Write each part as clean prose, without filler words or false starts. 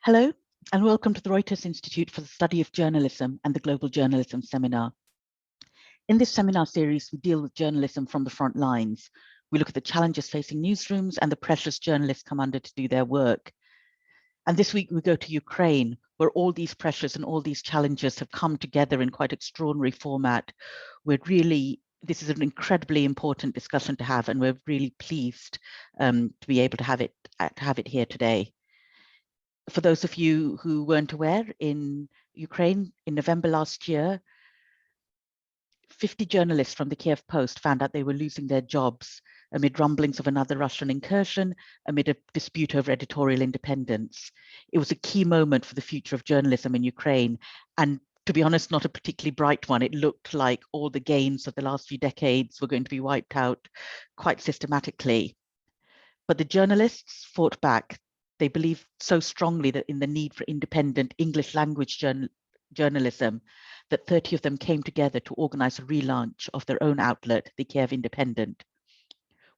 Hello, and welcome to the Reuters Institute for the Study of Journalism and the Global Journalism Seminar. In this seminar series, we deal with journalism from the front lines. We look at the challenges facing newsrooms and the pressures journalists come under to do their work. And this week we go to Ukraine, where all these pressures and all these challenges have come together in quite extraordinary format. This is an incredibly important discussion to have, and we're really pleased to be able to have it here today. For those of you who weren't aware, in Ukraine in November last year, 50 journalists from the Kyiv Post found out they were losing their jobs amid rumblings of another Russian incursion, amid a dispute over editorial independence. It was a key moment for the future of journalism in Ukraine, and to be honest, not a particularly bright one. It looked like all the gains of the last few decades were going to be wiped out quite systematically. But the journalists fought back. They believed so strongly that in the need for independent English language journalism that 30 of them came together to organize a relaunch of their own outlet, the Kyiv Independent.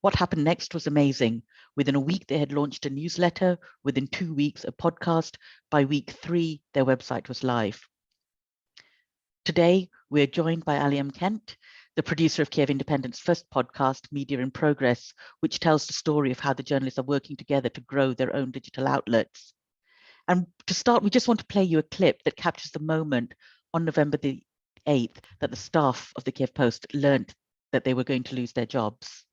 What happened next was amazing. Within a week, they had launched a newsletter. Within 2 weeks, a podcast. By week 3, their website was live. Today, we're joined by Alem Kent, the producer of Kyiv Independent's first podcast, Media in Progress, which tells the story of how the journalists are working together to grow their own digital outlets. And to start, we just want to play you a clip that captures the moment on November the 8th that the staff of the Kyiv Post learned that they were going to lose their jobs.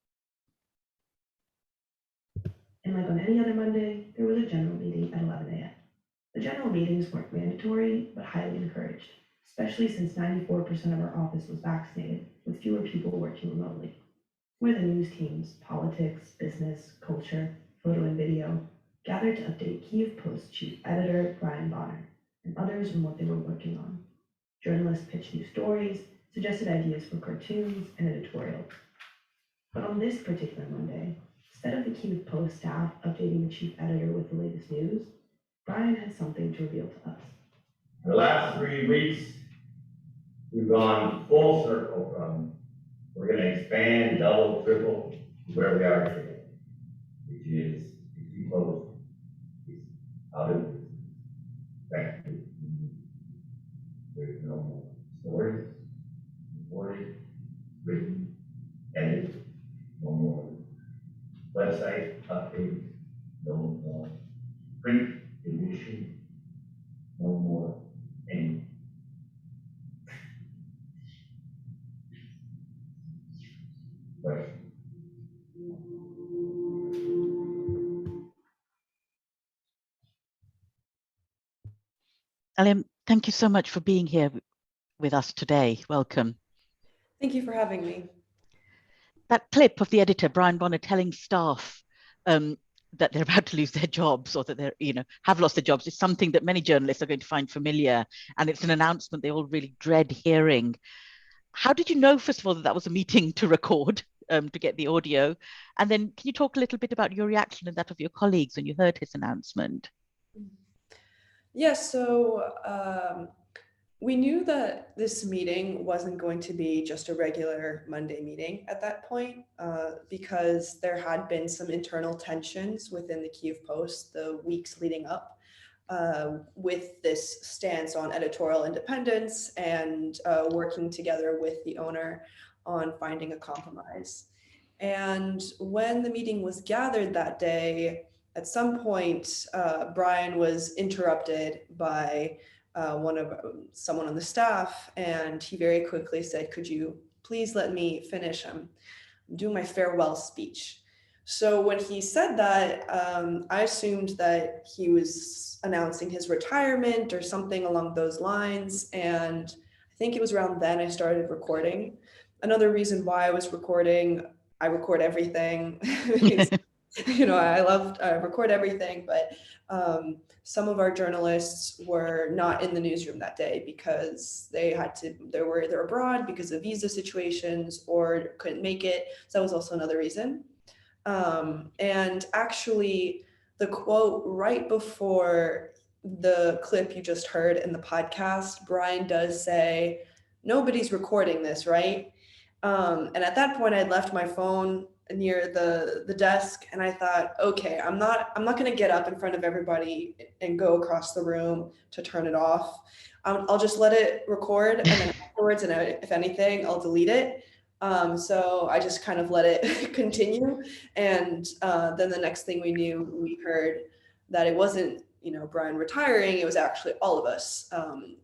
And like on any other Monday, there was a general meeting at 11 a.m. The general meetings weren't mandatory, but highly encouraged, especially since 94% of our office was vaccinated, with fewer people working remotely. Where the news teams, politics, business, culture, photo and video, gathered to update Kyiv Post chief editor Brian Bonner and others on what they were working on. Journalists pitched new stories, suggested ideas for cartoons and editorials. But on this particular Monday, instead of the Kyiv Post staff updating the chief editor with the latest news, Brian had something to reveal to us. For the last 3 weeks, we've gone full circle from we're going to expand, double, triple to where we are today, which is Kyiv Post is out of business. Effectively, there's no more stories, reported, written, edited, no more website updates, no more print edition, no more anything. Question. Alem, thank you so much for being here with us today. Welcome. Thank you for having me. That clip of the editor, Brian Bonner, telling staff that they're about to lose their jobs or that they're, have lost their jobs is something that many journalists are going to find familiar. And it's an announcement they all really dread hearing. How did you know, first of all, that that was a meeting to record, to get the audio? And then can you talk a little bit about your reaction and that of your colleagues when you heard his announcement? Yes, so we knew that this meeting wasn't going to be just a regular Monday meeting at that point, because there had been some internal tensions within the Kyiv Post the weeks leading up with this stance on editorial independence and working together with the owner on finding a compromise. And when the meeting was gathered that day, at some point, Brian was interrupted by someone on the staff, and he very quickly said, "Could you please let me finish? I'm doing my farewell speech." So when he said that, I assumed that he was announcing his retirement or something along those lines. And I think it was around then I started recording. Another reason why I was recording, I record everything. I record everything, but some of our journalists were not in the newsroom that day because they're abroad because of visa situations or couldn't make it. So that was also another reason. And actually, the quote right before the clip you just heard in the podcast, Brian does say, "Nobody's recording this, right?" And at that point, I'd left my phone near the desk, and I thought, okay, I'm not going to get up in front of everybody and go across the room to turn it off. I'll just let it record, and then afterwards, and if anything, I'll delete it. So I just kind of let it continue, and then the next thing we knew, we heard that it wasn't, Brian retiring, it was actually all of us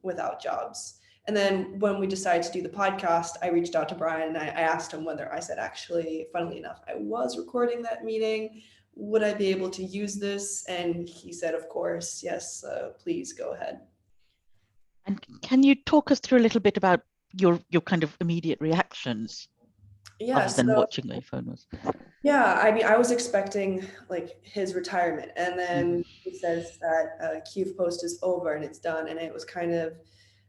without jobs. And then when we decided to do the podcast, I reached out to Brian and I asked him whether, I said, actually, funnily enough, I was recording that meeting. Would I be able to use this? And he said, of course, yes, please go ahead. And can you talk us through a little bit about your kind of immediate reactions? Yeah, other than watching where your phone was. Yeah, I mean, I was expecting like his retirement, and then he says that Kyiv Post is over and it's done, and it was kind of,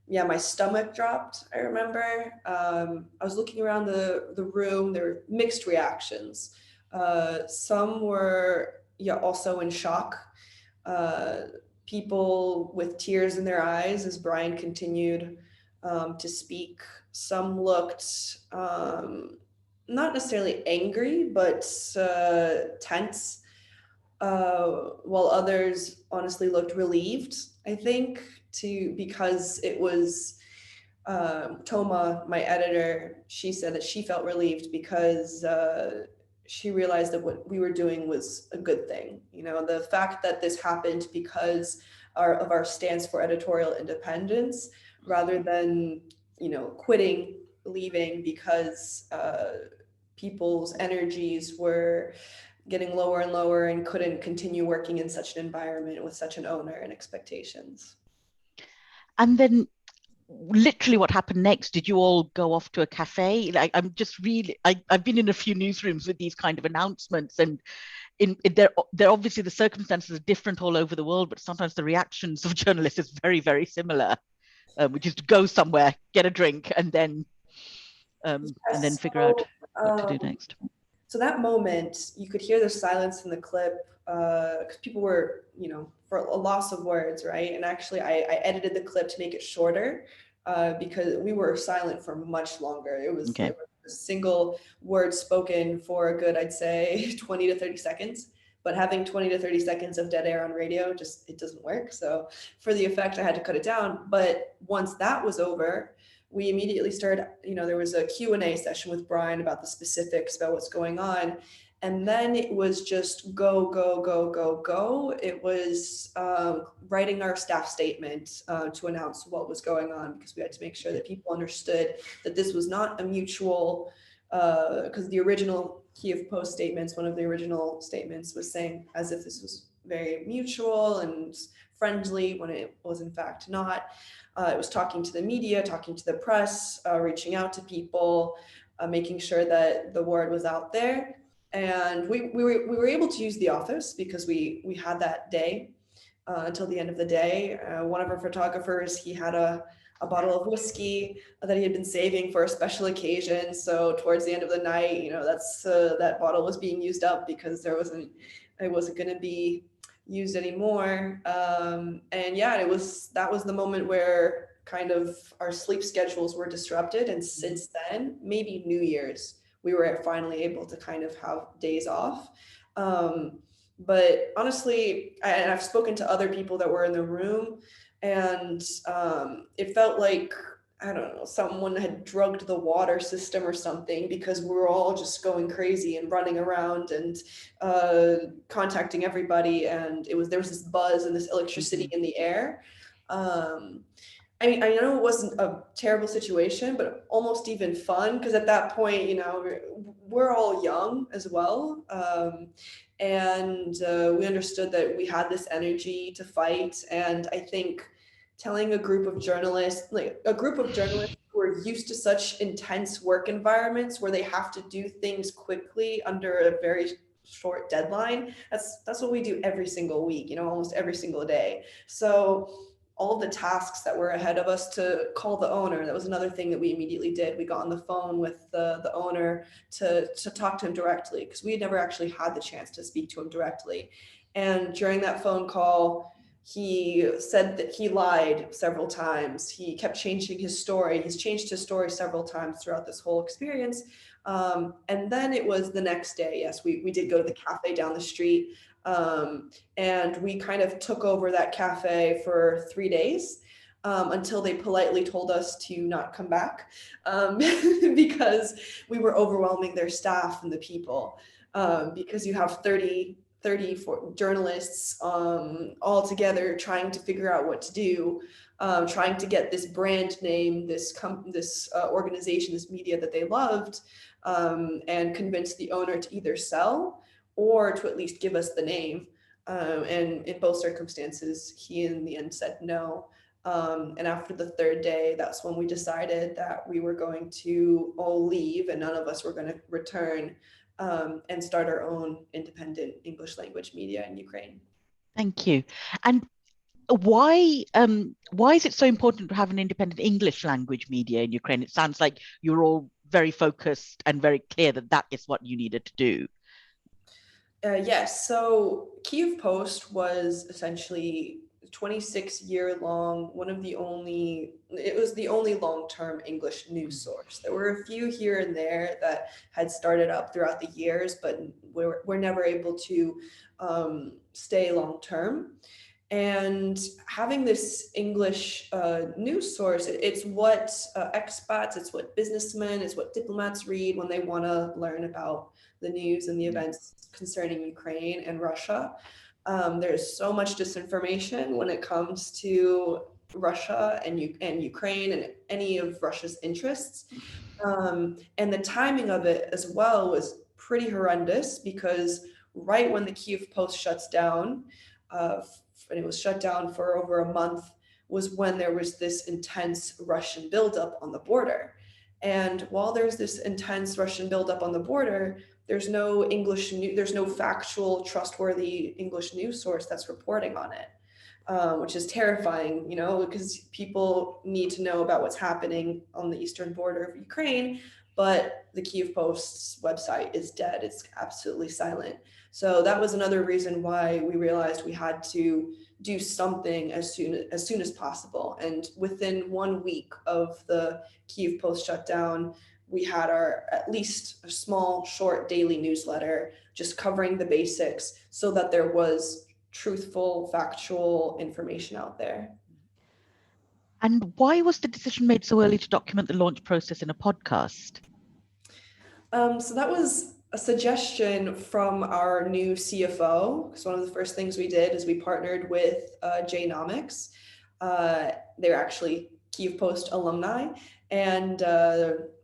yeah, my stomach dropped. I remember I was looking around the room. There were mixed reactions. Some were also in shock. People with tears in their eyes as Brian continued to speak. Some looked not necessarily angry, but tense, while others honestly looked relieved, I think, because it was Toma, my editor, she said that she felt relieved because she realized that what we were doing was a good thing. The fact that this happened because of our stance for editorial independence, rather than, quitting, leaving because people's energies were getting lower and lower and couldn't continue working in such an environment with such an owner and expectations. And then literally what happened next? Did you all go off to a cafe? Like, I'm just really, I've been in a few newsrooms with these kind of announcements, and they're obviously, the circumstances are different all over the world, but sometimes the reactions of journalists is very, very similar, which is to go somewhere, get a drink, and then figure out what to do next. So that moment, you could hear the silence in the clip because people were, for a loss of words, right? And actually, I edited the clip to make it shorter because we were silent for much longer. It was a single word spoken for a good, I'd say, 20 to 30 seconds. But having 20 to 30 seconds of dead air on radio, it doesn't work. So for the effect, I had to cut it down. But once that was over, we immediately started, there was a Q&A session with Brian about the specifics about what's going on. And then it was just go, go, go, go, go. It was writing our staff statement to announce what was going on, because we had to make sure that people understood that this was not a mutual, because the original Kyiv Post statements, one of the original statements was saying as if this was very mutual and friendly, when it was in fact not. It was talking to the media, talking to the press, reaching out to people, making sure that the word was out there. And we were able to use the office because we had that day until the end of the day. One of our photographers, he had a bottle of whiskey that he had been saving for a special occasion. So towards the end of the night, that's that bottle was being used up because it wasn't going to be used anymore. And yeah, that was the moment where kind of our sleep schedules were disrupted. And since then, maybe New Year's, we were finally able to kind of have days off. But honestly, I've spoken to other people that were in the room, and it felt like, I don't know, someone had drugged the water system or something, because we were all just going crazy and running around and contacting everybody. And there was this buzz and this electricity in the air. I mean, I know it wasn't a terrible situation, but almost even fun, because at that point, we're all young as well. And we understood that we had this energy to fight. And I think telling a group of journalists who are used to such intense work environments where they have to do things quickly under a very short deadline, that's what we do every single week, almost every single day. So all the tasks that were ahead of us, to call the owner, that was another thing that we immediately did. We got on the phone with the owner to talk to him directly, because we had never actually had the chance to speak to him directly. And during that phone call, he said that he lied several times. He kept changing his story. He's changed his story several times throughout this whole experience. And then it was the next day. Yes, we did go to the cafe down the street. And we kind of took over that cafe for 3 days. Until they politely told us to not come back, because we were overwhelming their staff and the people, because you have 30 journalists all together trying to figure out what to do, trying to get this brand name, this organization, this media that they loved, and convince the owner to either sell or to at least give us the name. And in both circumstances, he in the end said no. And after the third day, that's when we decided that we were going to all leave and none of us were going to return, and start our own independent English language media in Ukraine. Thank you. And why is it so important to have an independent English language media in Ukraine? It sounds like you're all very focused and very clear that that is what you needed to do. Yes, so Kyiv Post was essentially 26-year-long, it was the only long-term English news source. There were a few here and there that had started up throughout the years, but we're never able to stay long-term. And having this English news source, it's what expats, it's what businessmen, it's what diplomats read when they want to learn about the news and the events concerning Ukraine and Russia. There's so much disinformation when it comes to Russia and Ukraine and any of Russia's interests. And the timing of it as well was pretty horrendous, because right when the Kyiv Post shuts down, and it was shut down for over a month, was when there was this intense Russian buildup on the border. And while there's this intense Russian buildup on the border, there's no there's no factual, trustworthy English news source that's reporting on it, which is terrifying, because people need to know about what's happening on the eastern border of Ukraine, but the Kyiv Post's website is dead. It's absolutely silent. So that was another reason why we realized we had to do something as soon as possible. And within 1 week of the Kyiv Post shutdown, we had at least a small, short daily newsletter just covering the basics so that there was truthful, factual information out there. And why was the decision made so early to document the launch process in a podcast? So that was a suggestion from our new CFO, because one of the first things we did is we partnered with J-nomics. They're actually Kyiv Post alumni. And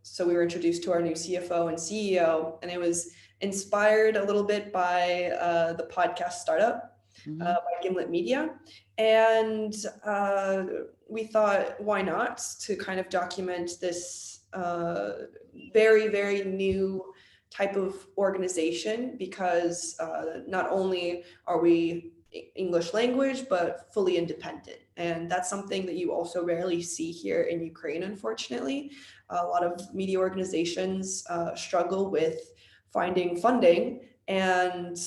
so we were introduced to our new CFO and CEO, and it was inspired a little bit by the podcast startup by Gimlet Media. And we thought, why not, to kind of document this very, very new type of organization, because not only are we English language, but fully independent. And that's something that you also rarely see here in Ukraine, unfortunately. A lot of media organizations struggle with finding funding, and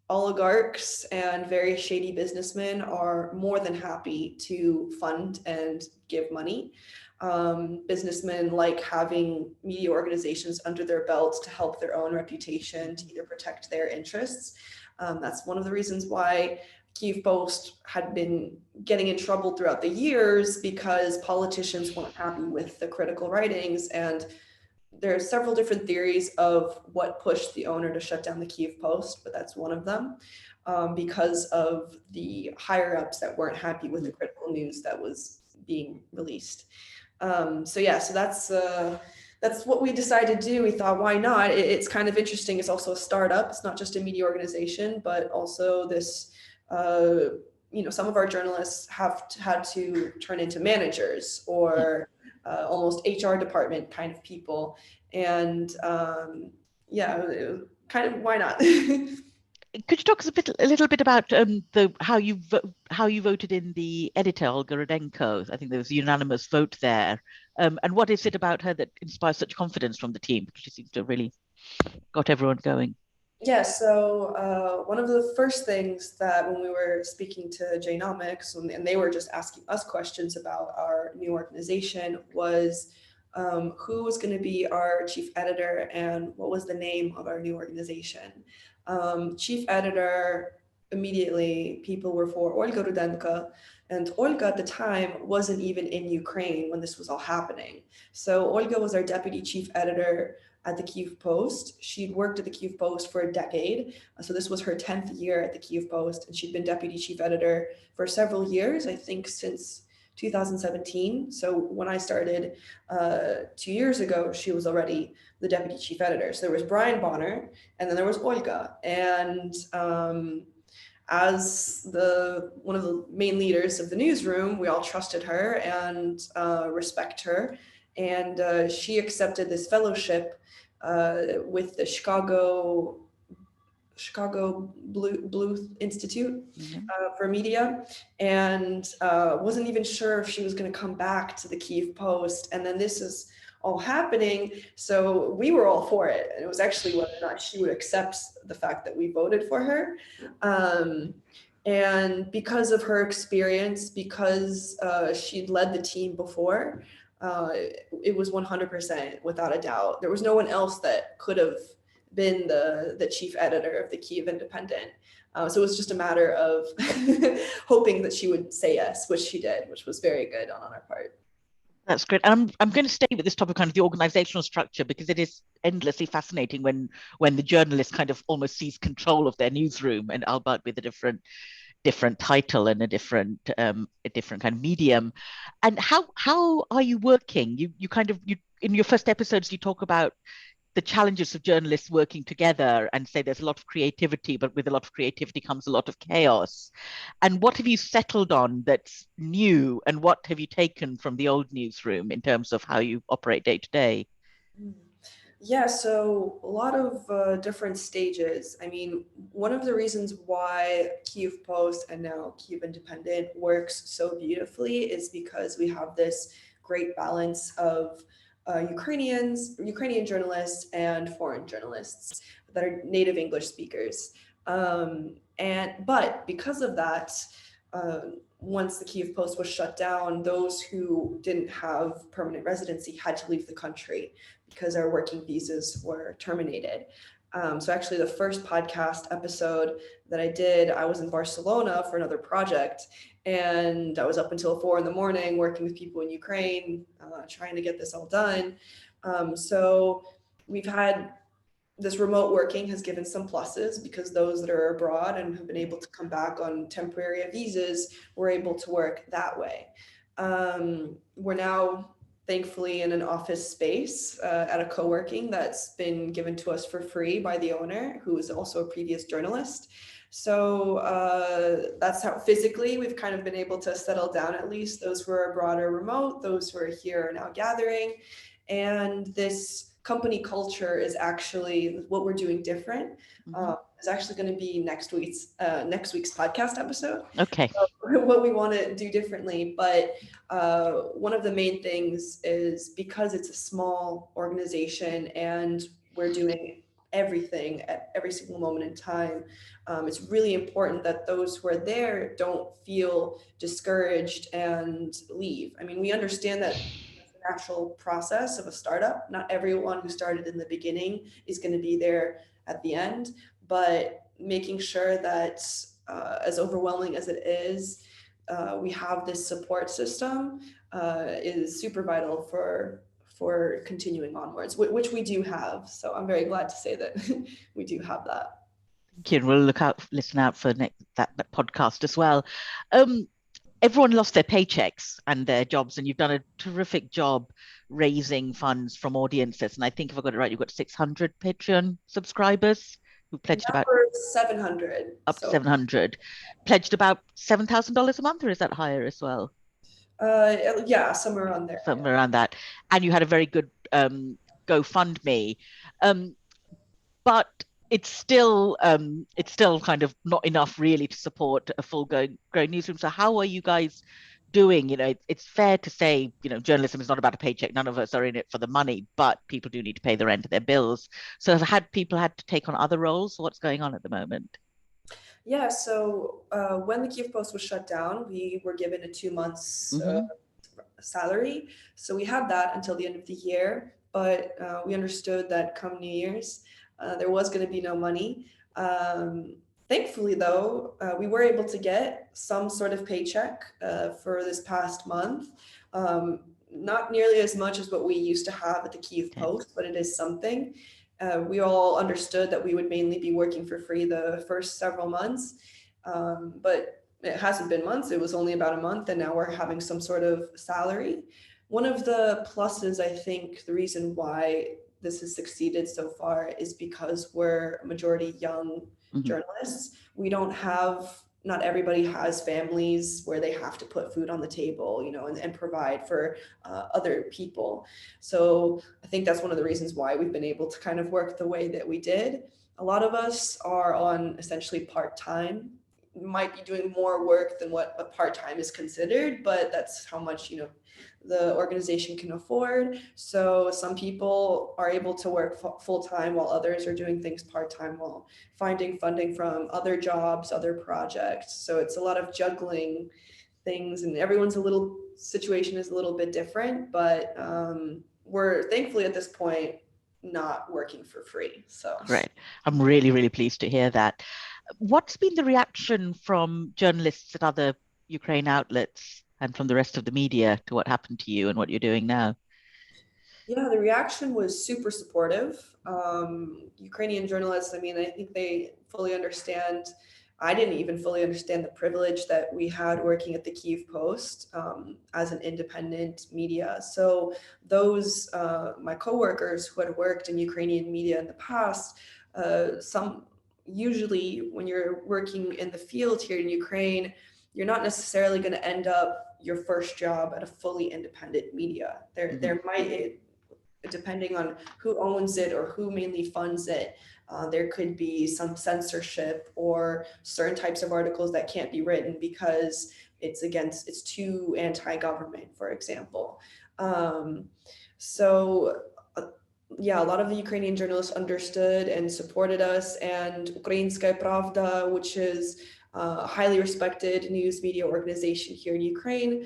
oligarchs and very shady businessmen are more than happy to fund and give money. Businessmen like having media organizations under their belts to help their own reputation, to either protect their interests. That's one of the reasons why Kyiv Post had been getting in trouble throughout the years, because politicians weren't happy with the critical writings. And there are several different theories of what pushed the owner to shut down the Kyiv Post, but that's one of them, because of the higher ups that weren't happy with the critical news that was being released. So that's what we decided to do. We thought, why not? It's kind of interesting. It's also a startup. It's not just a media organization, but also this, some of our journalists have had to turn into managers or almost HR department kind of people. And kind of, why not? Could you talk a little bit about how you voted in the editor, Olga Rudenko? I think there was a unanimous vote there. And what is it about her that inspires such confidence from the team? Because she seems to have really got everyone going. Yeah, so one of the first things that when we were speaking to J-nomics, and they were just asking us questions about our new organization, was who was going to be our chief editor and what was the name of our new organization. Chief editor, immediately people were for Olga Rudenko, and Olga at the time wasn't even in Ukraine when this was all happening. So Olga was our deputy chief editor at the Kyiv Post. She'd worked at the Kyiv Post for a decade. So this was her 10th year at the Kyiv Post, and she'd been deputy chief editor for several years, I think since 2017. So when I started 2 years ago, she was already the deputy chief editor. So there was Brian Bonner, and then there was Olga. And as one of the main leaders of the newsroom, we all trusted her and respect her. And she accepted this fellowship with the Chicago Blue Institute for media, and wasn't even sure if she was going to come back to the Kyiv Post. And then this is all happening, so we were all for it. And it was actually whether or not she would accept the fact that we voted for her. And because of her experience, because she'd led the team before, it was 100% without a doubt. There was no one else that could have been the chief editor of the Kyiv Independent. So it was just a matter of hoping that she would say yes, which she did, which was very good on our part. That's great. And I'm going to stay with this topic, kind of the organizational structure, because it is endlessly fascinating when the journalist kind of almost sees control of their newsroom, and albeit with a different title and a different kind of medium. And how are you working? You in your first episodes you talk about the challenges of journalists working together and say there's a lot of creativity, but with a lot of creativity comes a lot of chaos. And what have you settled on that's new, and what have you taken from the old newsroom in terms of how you operate day to day? Yeah, so a lot of different stages. I mean, one of the reasons why Kyiv Post and now Kyiv Independent works so beautifully is because we have this great balance of Ukrainian journalists and foreign journalists that are native English speakers. But because of that, once the Kyiv Post was shut down, those who didn't have permanent residency had to leave the country because our working visas were terminated. So actually the first podcast episode that I did, I was in Barcelona for another project, and I was up until 4 a.m. working with people in Ukraine, trying to get this all done. So we've had this remote working has given some pluses, because those that are abroad and have been able to come back on temporary visas were able to work that way. We're now thankfully in an office space at a co-working that's been given to us for free by the owner, who is also a previous journalist. So that's how physically we've kind of been able to settle down, at least. Those who are abroad are remote, those who are here are now gathering. And this company culture is actually what we're doing different. Is actually going to be next week's podcast episode. Okay. So what we want to do differently, but one of the main things is because it's a small organization and we're doing everything at every single moment in time. It's really important that those who are there don't feel discouraged and leave. I mean, we understand that natural process of a startup. Not everyone who started in the beginning is going to be there at the end, but making sure that as overwhelming as it is, we have this support system is super vital for continuing onwards, which we do have. So I'm very glad to say that we do have that. Thank you. We'll listen out for that podcast as well. Everyone lost their paychecks and their jobs, and you've done a terrific job raising funds from audiences. And I think if I got it right, you've got 600 Patreon subscribers who pledged about 700. Up to 700. Pledged about $7,000 a month, or is that higher as well? Yeah, somewhere around there. Somewhere around that. And you had a very good GoFundMe. But it's still kind of not enough really to support a full growing newsroom. So how are you guys doing? You know, it's fair to say, you know, journalism is not about a paycheck. None of us are in it for the money, but people do need to pay the rent of their bills. So have people had to take on other roles? What's going on at the moment? Yeah, so when the Kyiv Post was shut down, we were given a 2 months salary. So we had that until the end of the year, but we understood that come New Year's, there was going to be no money. Thankfully, though, we were able to get some sort of paycheck for this past month. Not nearly as much as what we used to have at the Kyiv Post, but it is something. We all understood that we would mainly be working for free the first several months, but it hasn't been months. It was only about a month, and now we're having some sort of salary. One of the pluses, I think, the reason why this has succeeded so far is because we're a majority young journalists. We don't have, not everybody has families where they have to put food on the table, you know, and provide for other people. So I think that's one of the reasons why we've been able to kind of work the way that we did. A lot of us are on essentially part-time, might be doing more work than what a part-time is considered, but that's how much, you know, the organization can afford. So some people are able to work full-time while others are doing things part-time while finding funding from other jobs, other projects. So it's a lot of juggling things, and everyone's situation is a little bit different, but we're thankfully at this point not working for free. So great. I'm really, really pleased to hear that. What's been the reaction from journalists at other Ukraine outlets and from the rest of the media to what happened to you and what you're doing now? Yeah, the reaction was super supportive. Ukrainian journalists, I mean, I think they fully understand. I didn't even fully understand the privilege that we had working at the Kyiv Post as an independent media. So those, my coworkers who had worked in Ukrainian media in the past, usually when you're working in the field here in Ukraine, you're not necessarily going to end up your first job at a fully independent media. There might, depending on who owns it or who mainly funds it, there could be some censorship or certain types of articles that can't be written because it's too anti-government, for example. Yeah, a lot of the Ukrainian journalists understood and supported us, and Ukrainskaya Pravda, which is a highly respected news media organization here in Ukraine,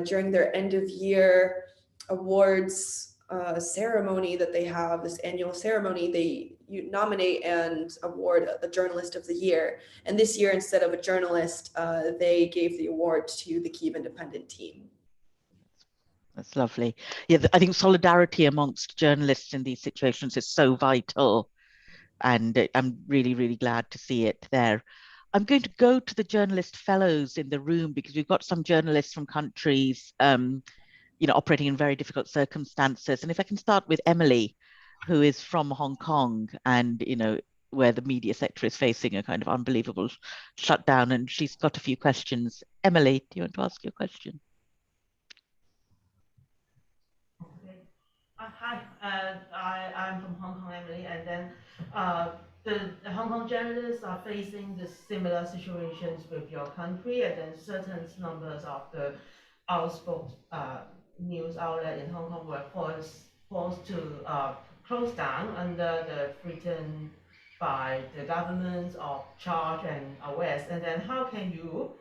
during their end of year awards ceremony that they have, this annual ceremony, they nominate and award the journalist of the year. And this year, instead of a journalist, they gave the award to the Kyiv Independent team. That's lovely. Yeah, I think solidarity amongst journalists in these situations is so vital. And I'm really, really glad to see it there. I'm going to go to the journalist fellows in the room because we've got some journalists from countries, you know, operating in very difficult circumstances. And if I can start with Emily, who is from Hong Kong and, you know, where the media sector is facing a kind of unbelievable shutdown. And she's got a few questions. Emily, do you want to ask your question? Hi, I'm from Hong Kong, Emily, and then the Hong Kong journalists are facing the similar situations with your country, and then certain numbers of the outspoken news outlet in Hong Kong were forced to close down under the threatened by the government of charge and arrest. And then how can you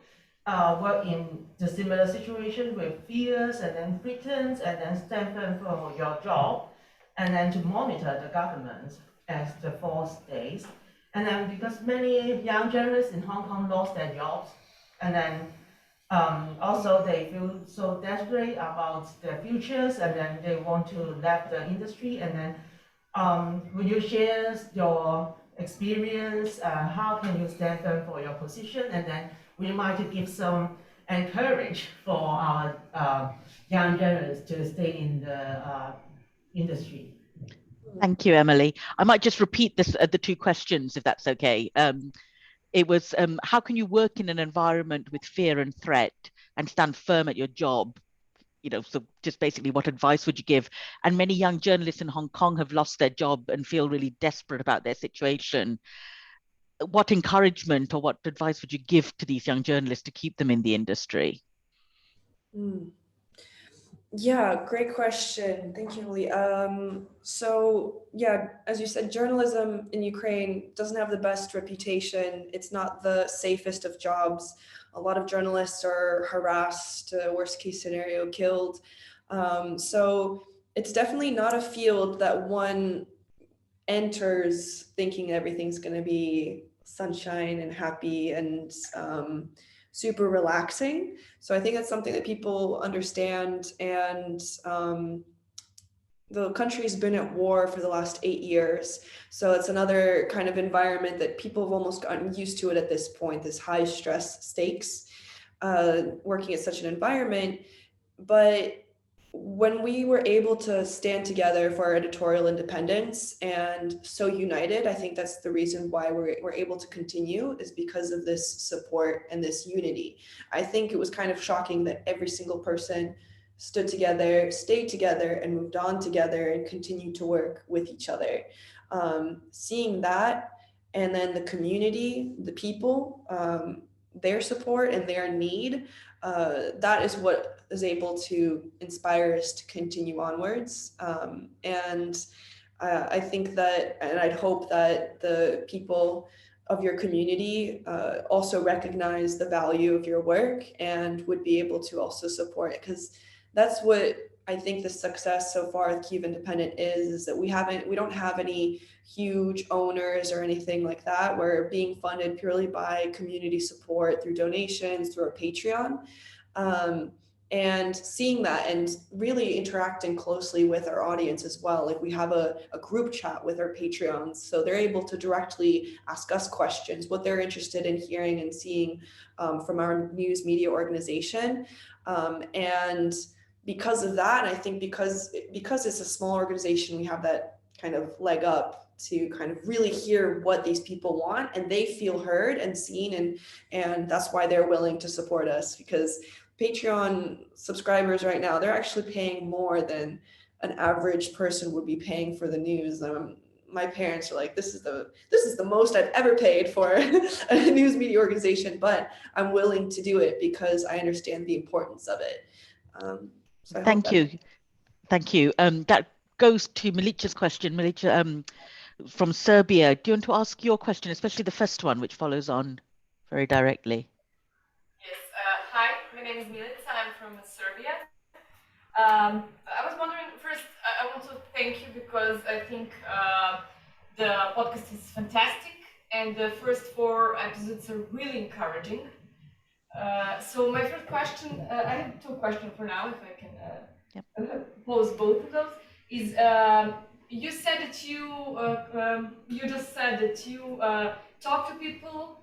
work in the similar situation with fears and then threats and then stand firm for your job and then to monitor the government as the force stays. And then because many young journalists in Hong Kong lost their jobs, and then also they feel so desperate about their futures, and then they want to leave the industry. And then will you share your experience? How can you stand firm for your position? And then we might give some encourage for our young journalists to stay in the industry. Thank you, Emily. I might just repeat the two questions, if that's okay. It was, how can you work in an environment with fear and threat and stand firm at your job? You know, so just basically what advice would you give? And many young journalists in Hong Kong have lost their job and feel really desperate about their situation. What encouragement or what advice would you give to these young journalists to keep them in the industry? Yeah, great question. Thank you, Lee. So yeah, as you said, journalism in Ukraine doesn't have the best reputation. It's not the safest of jobs. A lot of journalists are harassed, worst case scenario, killed. So it's definitely not a field that one enters thinking everything's going to be sunshine and happy and super relaxing. So I think that's something that people understand. And the country's been at war for the last 8 years. So it's another kind of environment that people have almost gotten used to it at this point, this high stress stakes, working at such an environment. But when we were able to stand together for our editorial independence and so united, I think that's the reason why we're able to continue, is because of this support and this unity. I think it was kind of shocking that every single person stood together, stayed together, and moved on together and continued to work with each other. Seeing that, and then the community, the people, their support and their need, that is what is able to inspire us to continue onwards. And I think that, and I'd hope that the people of your community also recognize the value of your work and would be able to also support it, because that's what I think the success so far with Kyiv Independent is that we don't have any huge owners or anything like that. We're being funded purely by community support through donations, through our Patreon. And seeing that and really interacting closely with our audience as well. Like we have a group chat with our Patreons, so they're able to directly ask us questions, what they're interested in hearing and seeing from our news media organization. And because of that, I think because it's a small organization, we have that kind of leg up to kind of really hear what these people want, and they feel heard and seen, and that's why they're willing to support us, because Patreon subscribers right now, they're actually paying more than an average person would be paying for the news. My parents are like, this is the most I've ever paid for a news media organization, but I'm willing to do it because I understand the importance of it. So Thank you. That goes to Milica's question. Milica, from Serbia, do you want to ask your question, especially the first one, which follows on very directly? Yes. Hi, my name is Milica. I'm from Serbia. I was wondering, first, I want to thank you because I think the podcast is fantastic and the first 4 episodes are really encouraging. So my first question, I have 2 questions for now, if I can pose both of those, is you said that you just said that you talk to people,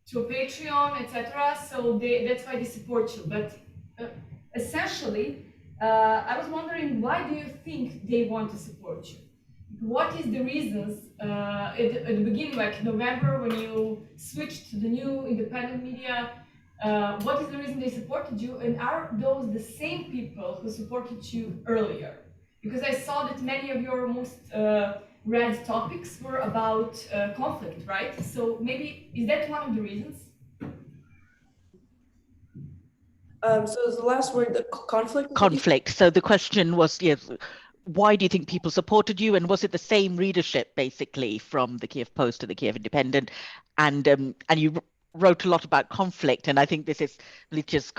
to Patreon, etc. So that's why they support you. But essentially, I was wondering, why do you think they want to support you? What is the reasons at the beginning, like November, when you switched to the new independent media? What is the reason they supported you, and are those the same people who supported you earlier? Because I saw that many of your most read topics were about conflict, right? So maybe, is that one of the reasons? So is the last word the conflict? Conflict. So the question was, yes, why do you think people supported you, and was it the same readership basically from the Kyiv Post to the Kyiv Independent? And you wrote a lot about conflict, and I think this is Licha's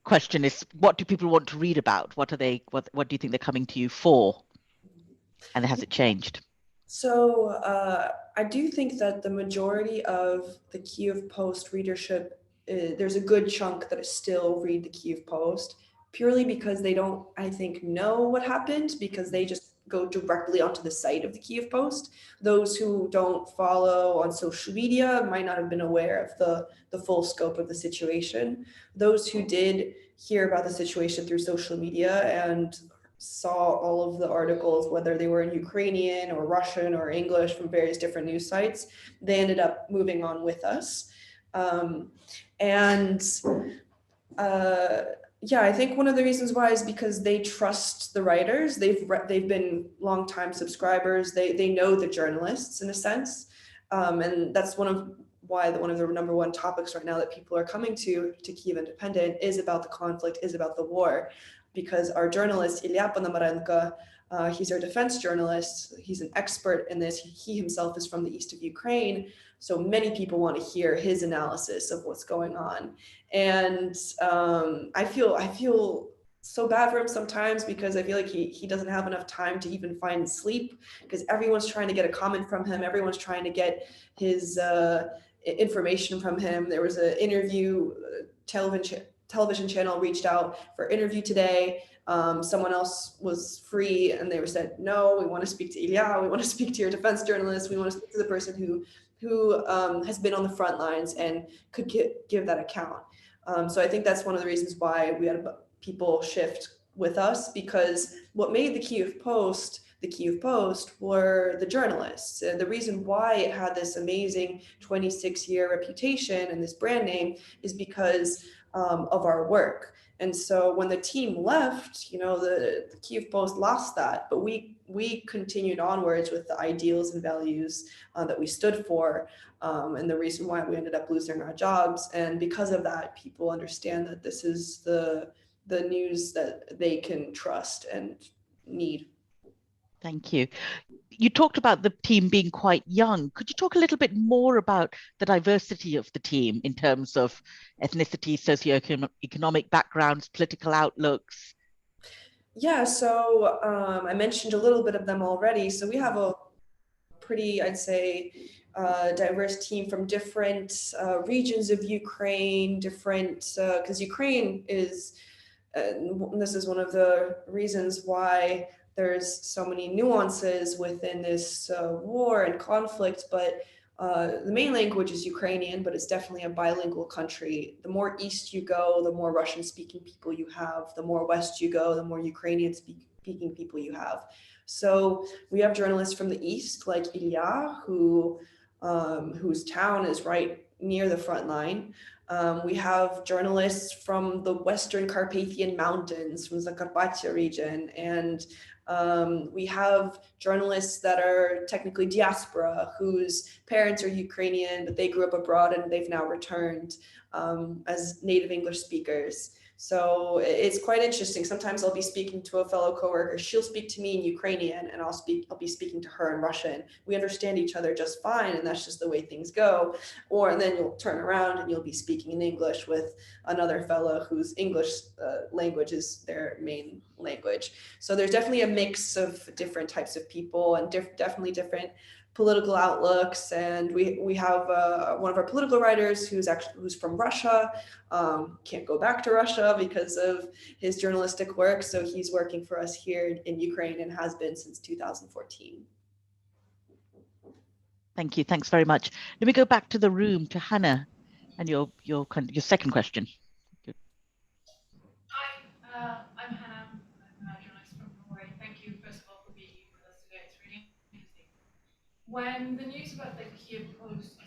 question is, what do people want to read about? What do you think they're coming to you for? And has it changed? So I do think that the majority of the Kyiv Post readership, there's a good chunk that still read the Kyiv Post, purely because they don't, I think, know what happened, because they just go directly onto the site of the Kyiv Post. Those who don't follow on social media might not have been aware of the full scope of the situation. Those who did hear about the situation through social media and saw all of the articles, whether they were in Ukrainian or Russian or English from various different news sites, they ended up moving on with us. Yeah, I think one of the reasons why is because they trust the writers. They've been longtime subscribers. They know the journalists in a sense, and that's one of the number one topics right now that people are coming to Kyiv Independent is about the conflict, is about the war, because our journalist Ilya Ponomarenko, he's our defense journalist. He's an expert in this. He himself is from the east of Ukraine. So many people want to hear his analysis of what's going on. And I feel so bad for him sometimes, because I feel like he doesn't have enough time to even find sleep, because everyone's trying to get a comment from him. Everyone's trying to get his information from him. There was an interview, television channel reached out for interview today. Someone else was free, and they said, no, we want to speak to Ilya. We want to speak to your defense journalist. We want to speak to the person who has been on the front lines and could give that account. So I think that's one of the reasons why we had people shift with us, because what made the Kyiv Post were the journalists. And the reason why it had this amazing 26-year reputation and this brand name is because of our work. And so when the team left, the Kyiv Post lost that, but we continued onwards with the ideals and values that we stood for, and the reason why we ended up losing our jobs. And because of that, people understand that this is the news that they can trust and need. Thank you. You talked about the team being quite young. Could you talk a little bit more about the diversity of the team in terms of ethnicity, socioeconomic backgrounds, political outlooks? Yeah, so I mentioned a little bit of them already. So we have a pretty, I'd say, diverse team from different regions of Ukraine, because Ukraine is, this is one of the reasons why there's so many nuances within this war and conflict, but the main language is Ukrainian, but it's definitely a bilingual country. The more east you go, the more Russian-speaking people you have. The more west you go, the more Ukrainian-speaking people you have. So we have journalists from the east, like Ilya, whose town is right near the front line. We have journalists from the Western Carpathian Mountains, from the Zakarpattia region, and we have journalists that are technically diaspora, whose parents are Ukrainian, but they grew up abroad and they've now returned as native English speakers. So it's quite interesting. Sometimes I'll be speaking to a fellow coworker. She'll speak to me in Ukrainian, and I'll be speaking to her in Russian. We understand each other just fine, and that's just the way things go. And then you'll turn around and you'll be speaking in English with another fellow whose English language is their main language. So there's definitely a mix of different types of people and definitely different political outlooks. And we have one of our political writers who's from Russia. Can't go back to Russia because of his journalistic work, so he's working for us here in Ukraine and has been since 2014. Thank you. Thanks very much. Let me go back to the room to Hannah and your second question. Hi, I'm Hannah. I'm a journalist from Norway. Thank you, first of all, for being with us today. It's really interesting. When the news about the Kyiv Post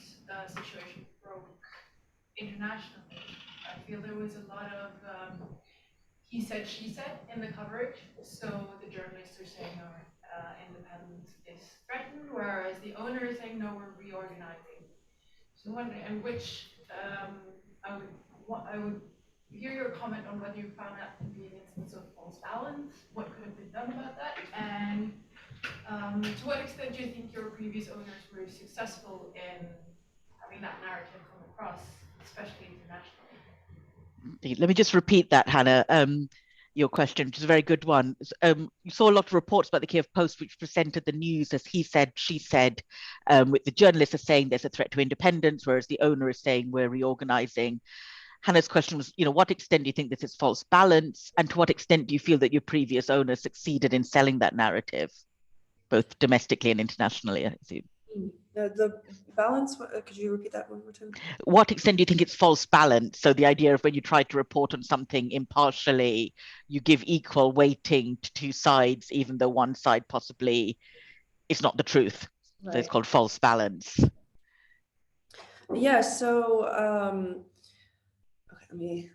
situation broke internationally, I feel there was a lot of he said, she said in the coverage. So the journalists are saying our independence is threatened, whereas the owner is saying, no, we're reorganizing. So I'm wondering, and which I would hear your comment on whether you found that to be an instance of false balance, what could have been done about that, and to what extent do you think your previous owners were successful in having that narrative come across, especially internationally? Let me just repeat that, Hannah. Your question, which is a very good one. You saw a lot of reports about the Kyiv Post, which presented the news as he said, she said, with the journalists are saying there's a threat to independence, whereas the owner is saying we're reorganizing. Hannah's question was, what extent do you think this is false balance? And to what extent do you feel that your previous owner succeeded in selling that narrative, both domestically and internationally, I assume? The balance, could you repeat that one more time? What extent do you think it's false balance? So the idea of when you try to report on something impartially, you give equal weighting to two sides, even though one side possibly is not the truth. Right. So it's called false balance. Yeah, so okay, let me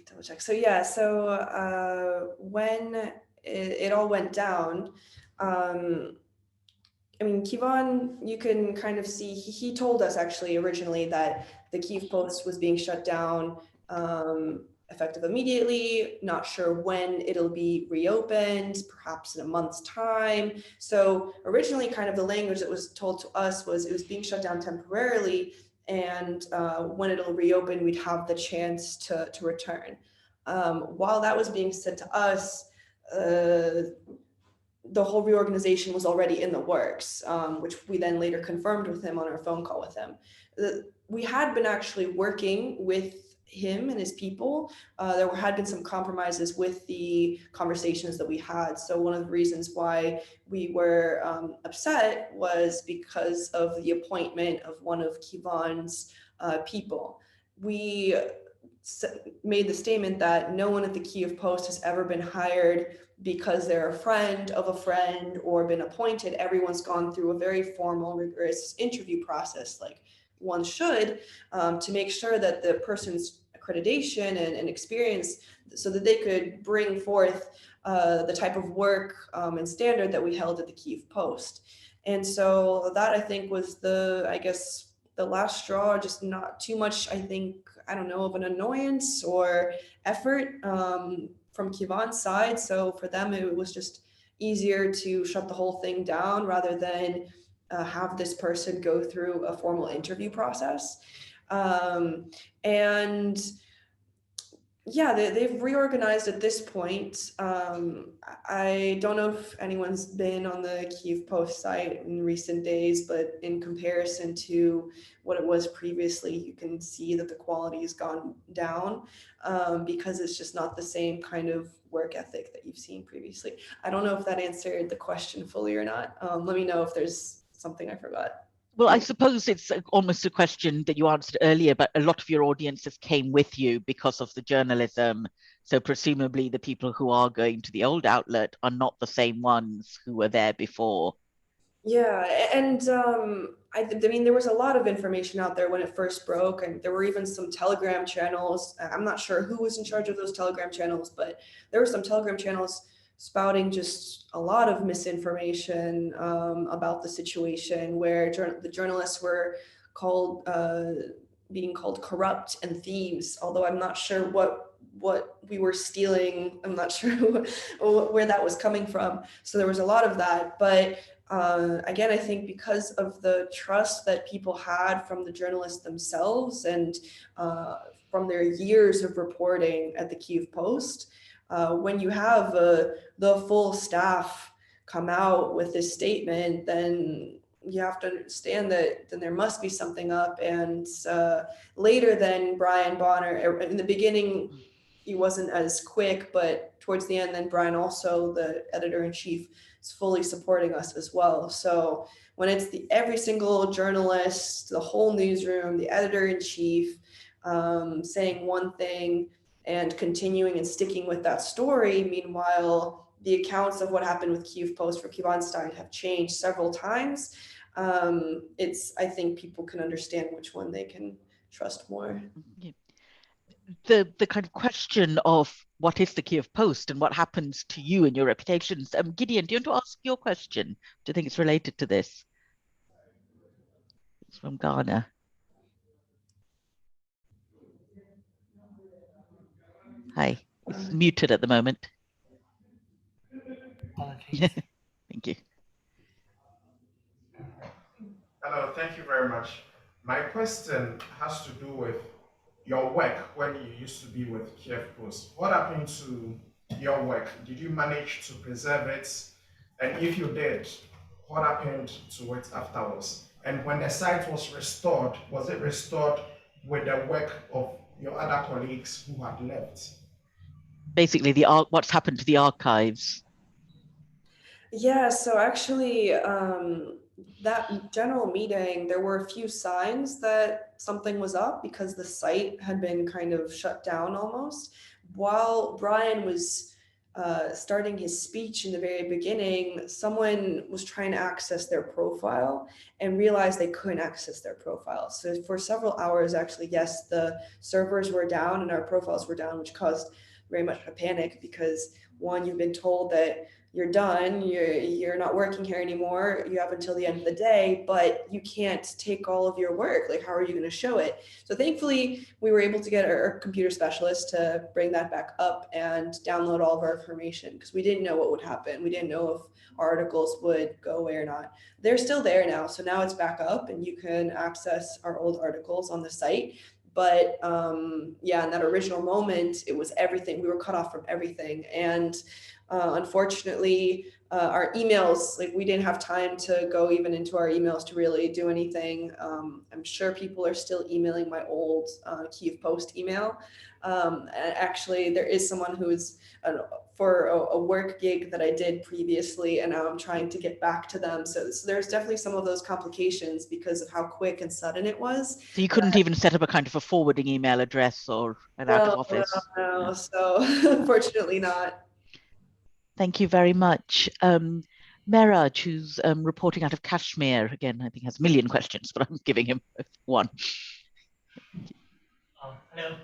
double check. So yeah, so when it all went down, I mean, Kyivan, you can kind of see, he told us actually originally that the Kyiv Post was being shut down effective immediately, not sure when it'll be reopened, perhaps in a month's time. So originally kind of the language that was told to us was it was being shut down temporarily, and when it'll reopen, we'd have the chance to return. While that was being said to us, the whole reorganization was already in the works, which we then later confirmed with him on our phone call with him. We had been actually working with him and his people. There had been some compromises with the conversations that we had. So one of the reasons why we were upset was because of the appointment of one of Kyiv's people. We made the statement that no one at the Kyiv Post has ever been hired because they're a friend of a friend or been appointed. Everyone's gone through a very formal, rigorous interview process, like one should, to make sure that the person's accreditation and experience, so that they could bring forth the type of work and standard that we held at the Kyiv Post. And so that, I think, was the last straw, just not too much, I think, I don't know, of an annoyance or effort from Kyivan's side. So for them, it was just easier to shut the whole thing down rather than have this person go through a formal interview process. And yeah, they've reorganized at this point. I don't know if anyone's been on the Kyiv Post site in recent days, but in comparison to what it was previously, you can see that the quality has gone down because it's just not the same kind of work ethic that you've seen previously. I don't know if that answered the question fully or not. Let me know if there's something I forgot. Well, I suppose it's almost a question that you answered earlier, but a lot of your audiences came with you because of the journalism. So presumably the people who are going to the old outlet are not the same ones who were there before. Yeah, and I mean, there was a lot of information out there when it first broke, and there were even some Telegram channels. I'm not sure who was in charge of those Telegram channels, but there were some Telegram channels spouting just a lot of misinformation about the situation, where the journalists were being called corrupt and thieves, although I'm not sure what we were stealing. I'm not sure where that was coming from. So there was a lot of that. But again, I think because of the trust that people had from the journalists themselves and from their years of reporting at the Kyiv Post, when you have the full staff come out with this statement, then you have to understand that then there must be something up. And later then Brian Bonner, in the beginning, he wasn't as quick, but towards the end, then Brian, also the editor-in-chief, is fully supporting us as well. So when it's every single journalist, the whole newsroom, the editor-in-chief saying one thing and continuing and sticking with that story, meanwhile, the accounts of what happened with Kyiv Post for Kyiv have changed several times. I think people can understand which one they can trust more. Yeah. The kind of question of what is the Kyiv Post and what happens to you and your reputations. Gideon, do you want to ask your question? Do you think it's related to this? It's from Ghana. Hi, it's muted at the moment. Apologies. Thank you. Hello, thank you very much. My question has to do with your work when you used to be with Kyiv Post. What happened to your work? Did you manage to preserve it? And if you did, what happened to it afterwards? And when the site was restored, was it restored with the work of your other colleagues who had left? Basically, what's happened to the archives? Yeah, so actually, that general meeting, there were a few signs that something was up because the site had been kind of shut down almost. While Brian was starting his speech in the very beginning, someone was trying to access their profile and realized they couldn't access their profile. So for several hours, actually, yes, the servers were down and our profiles were down, which caused very much a panic because one, you've been told that you're done, you're not working here anymore, you have until the end of the day, but you can't take all of your work. Like, how are you going to show it? So thankfully, we were able to get our computer specialist to bring that back up and download all of our information because we didn't know what would happen. We didn't know if our articles would go away or not. They're still there now. So now it's back up and you can access our old articles on the site. But yeah, in that original moment, it was everything. We were cut off from everything. And unfortunately, our emails, like we didn't have time to go even into our emails to really do anything. I'm sure people are still emailing my old Kyiv Post email. Actually, there is someone who is for a work gig that I did previously, and now I'm trying to get back to them. So there's definitely some of those complications because of how quick and sudden it was. So you couldn't even set up a kind of a forwarding email address or an out of office? No. So unfortunately not. Thank you very much. Meraj, who's reporting out of Kashmir, again, I think has a million questions, but I'm giving him one. Hello.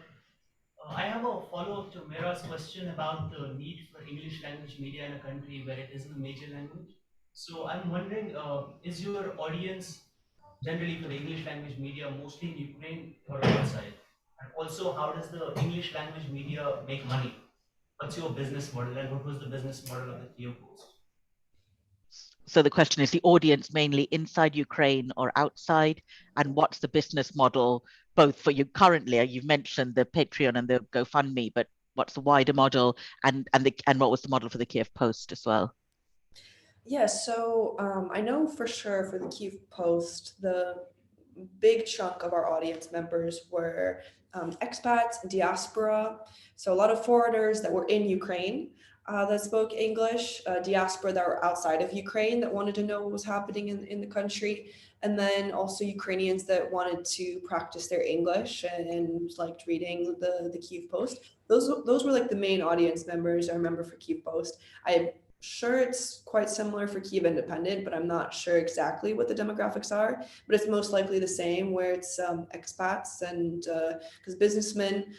I have a follow-up to Mira's question about the need for English language media in a country where it isn't a major language. So I'm wondering, is your audience generally for the English language media mostly in Ukraine or outside? And also, how does the English language media make money? What's your business model and what was the business model of the Kyiv Post? So the question is the audience mainly inside Ukraine or outside, and what's the business model both for you currently? You've mentioned the Patreon and the GoFundMe, but what's the wider model, and what was the model for the Kyiv Post as well? Yeah, so I know for sure for the Kyiv Post, the big chunk of our audience members were expats, diaspora, so a lot of foreigners that were in Ukraine that spoke English, diaspora that were outside of Ukraine that wanted to know what was happening in the country, and then also Ukrainians that wanted to practice their English and liked reading the Kyiv Post. Those were like the main audience members I remember for Kyiv Post. I'm sure it's quite similar for Kyiv Independent, but I'm not sure exactly what the demographics are, but it's most likely the same where it's expats and because businessmen,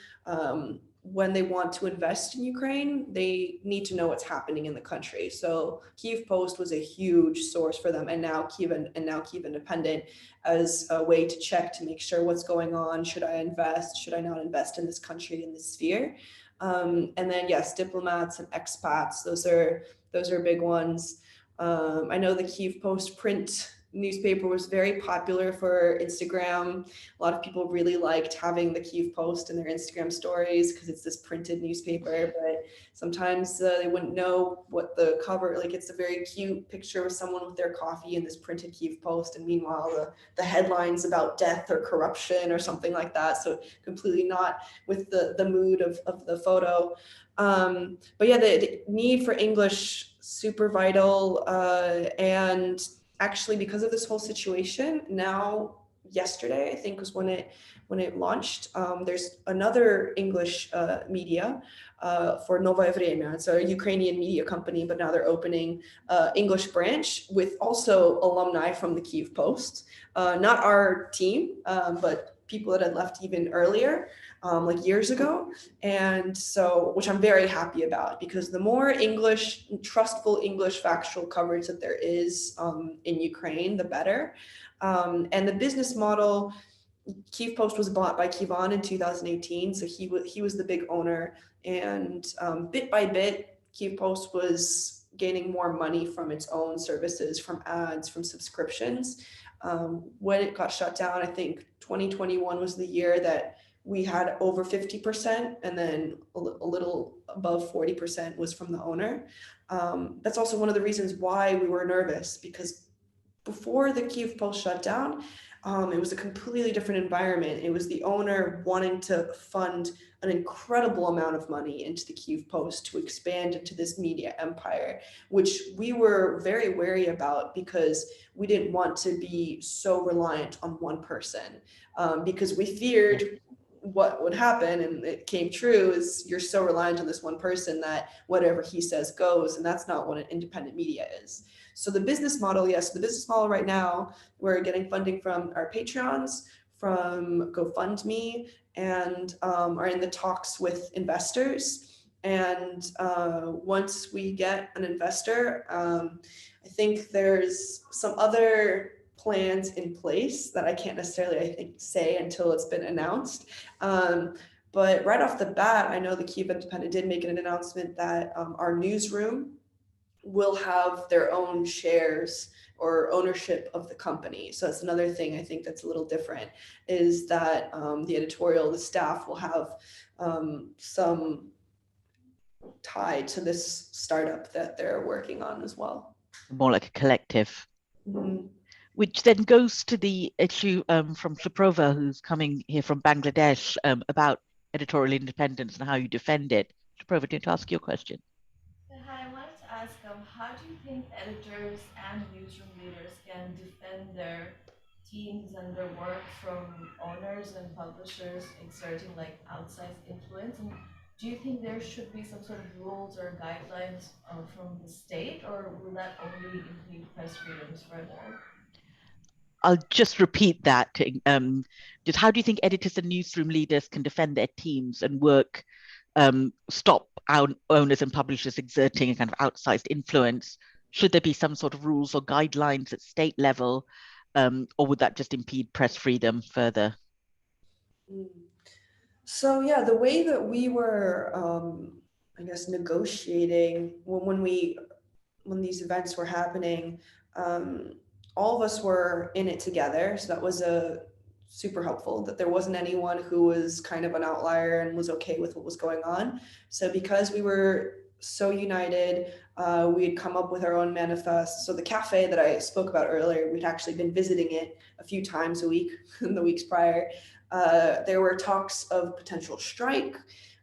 when they want to invest in Ukraine, they need to know what's happening in the country. So Kyiv Post was a huge source for them, and now Kyiv Independent as a way to check to make sure what's going on. Should I invest? Should I not invest in this country, in this sphere? And then yes, diplomats and expats. Those are big ones. I know the Kyiv Post print newspaper was very popular for Instagram. A lot of people really liked having the Kyiv Post in their Instagram stories because it's this printed newspaper, but sometimes they wouldn't know what the cover, like it's a very cute picture of someone with their coffee in this printed Kyiv Post, and meanwhile the headline's about death or corruption or something like that, so completely not with the mood of the photo. But yeah, the need for English, super vital, and actually because of this whole situation now, yesterday I think was when it launched, there's another English media for Novaye Vremya. It's a Ukrainian media company, but now they're opening English branch with also alumni from the Kyiv Post, not our team, but people that had left even earlier, like years ago. And so, which I'm very happy about, because the more English, trustful English factual coverage that there is in Ukraine, the better. And the business model, Kyiv Post was bought by Kyivan in 2018. So he was the big owner. And bit by bit, Kyiv Post was gaining more money from its own services, from ads, from subscriptions. When it got shut down, I think 2021 was the year that we had over 50%, and then a little above 40% was from the owner. That's also one of the reasons why we were nervous, because before the Kyiv Post shut down, it was a completely different environment. It was the owner wanting to fund an incredible amount of money into the Kyiv Post to expand into this media empire, which we were very wary about because we didn't want to be so reliant on one person, because we feared what would happen, and it came true, is you're so reliant on this one person that whatever he says goes, and that's not what an independent media is. So the business model, yes, the business model right now, we're getting funding from our Patreons, from GoFundMe, and are in the talks with investors. And once we get an investor, I think there's some other plans in place that I can't necessarily, I think, say until it's been announced. But right off the bat, I know the Kyiv Independent did make an announcement that our newsroom will have their own shares or ownership of the company. So that's another thing I think that's a little different, is that the editorial, the staff will have some tie to this startup that they're working on as well. More like a collective. Mm-hmm. Which then goes to the issue from Shaprova, who's coming here from Bangladesh, about editorial independence and how you defend it. Shaprova, didn't ask your question. Hi, I wanted to ask, how do you think editors and newsroom leaders can defend their teams and their work from owners and publishers exerting like outsized influence? And do you think there should be some sort of rules or guidelines from the state, or will that only impede press freedoms further? I'll just repeat that. Just how do you think editors and newsroom leaders can defend their teams and work, stop owners and publishers exerting a kind of outsized influence? Should there be some sort of rules or guidelines at state level, or would that just impede press freedom further? So yeah, the way that we were, I guess, negotiating when these events were happening, all of us were in it together. So that was super helpful, that there wasn't anyone who was kind of an outlier and was okay with what was going on. So because we were so united, we had come up with our own manifest. So the cafe that I spoke about earlier, we'd actually been visiting it a few times a week in the weeks prior. There were talks of potential strike.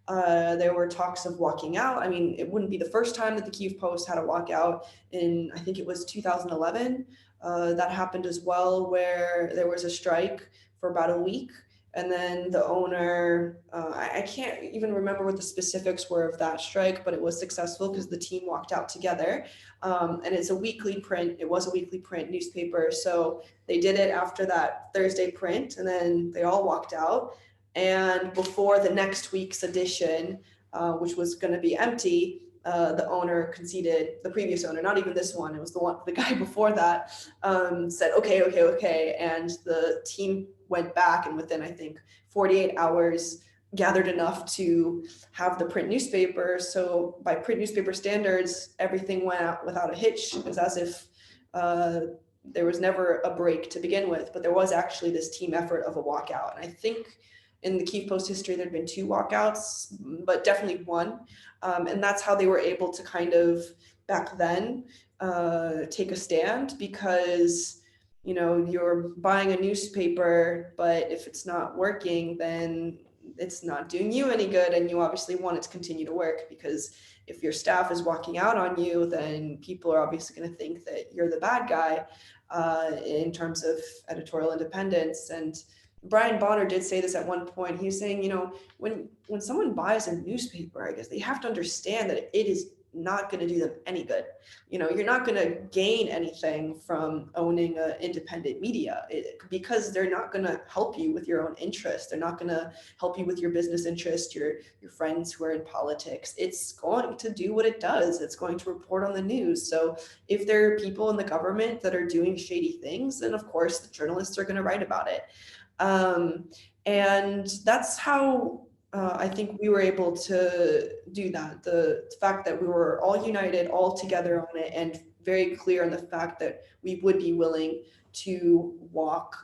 There were talks of walking out. I mean, it wouldn't be the first time that the Kyiv Post had a walkout. In, I think it was 2011. That happened as well, where there was a strike for about a week. And then the owner, I can't even remember what the specifics were of that strike, but it was successful because the team walked out together. And it's a weekly print. It was a weekly print newspaper. So they did it after that Thursday print, and then they all walked out. And before the next week's edition, which was going to be empty, the owner conceded, the previous owner, not even this one, it was the guy before that, said, okay. And the team went back, and within, I think, 48 hours, gathered enough to have the print newspaper. So by print newspaper standards, everything went out without a hitch. It was as if there was never a break to begin with, but there was actually this team effort of a walkout. And I think in the Kyiv Post history, there'd been 2 walkouts, but definitely 1. And that's how they were able to kind of, back then, take a stand, because, you know, you're buying a newspaper, but if it's not working, then it's not doing you any good. And you obviously want it to continue to work, because if your staff is walking out on you, then people are obviously going to think that you're the bad guy in terms of editorial independence. And Brian Bonner did say this at one point. He was saying, you know, when someone buys a newspaper, I guess they have to understand that it is not going to do them any good. You know, you're not going to gain anything from owning an independent media, because they're not going to help you with your own interest. They're not going to help you with your business interest, your friends who are in politics. It's going to do what it does. It's going to report on the news. So if there are people in the government that are doing shady things, then of course the journalists are going to write about it. And that's how I think we were able to do that. The fact that we were all united, all together on it, and very clear on the fact that we would be willing to walk.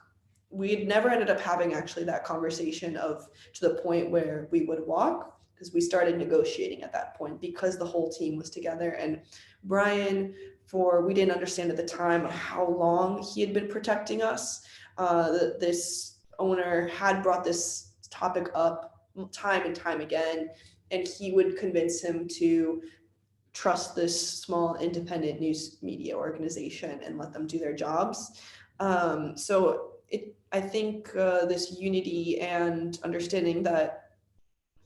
We had never ended up having actually that conversation of to the point where we would walk, because we started negotiating at that point, because the whole team was together. And Brian, we didn't understand at the time how long he had been protecting us. This owner had brought this topic up time and time again, and he would convince him to trust this small independent news media organization and let them do their jobs. So I think this unity and understanding that,